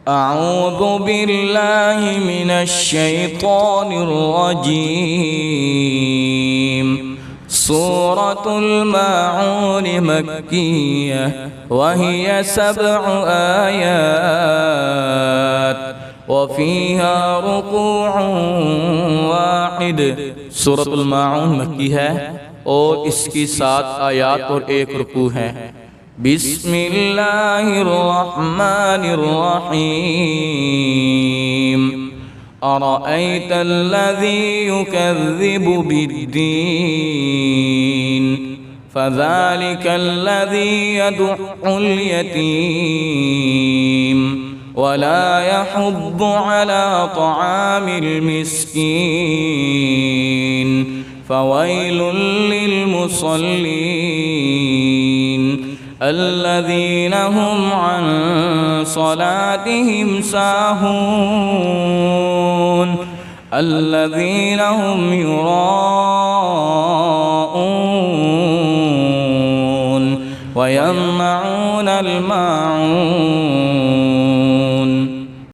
أعوذ بالله من الشيطان الرجيم. سورة الماعون مكية وهي 7 آيات وفيها ركوع واحد. सूरत माऊन मक्की है और इसकी 7 आयात और 1 रुकू है। बिस्मिल्लाहिर्रहमानिर्रहीम। अरअयत अल्लज़ी युकज़्ज़िबु बिद्दीन फ़ज़ालिकल्लज़ी यदु'उल यतीम वला यहुद्दु अला तआमिल मिस्कीन फ़वैलुल लिलमुसल्लीन الذين هم عن صلاتهم ساهون الذين هم يراءون ويمنعون الماعون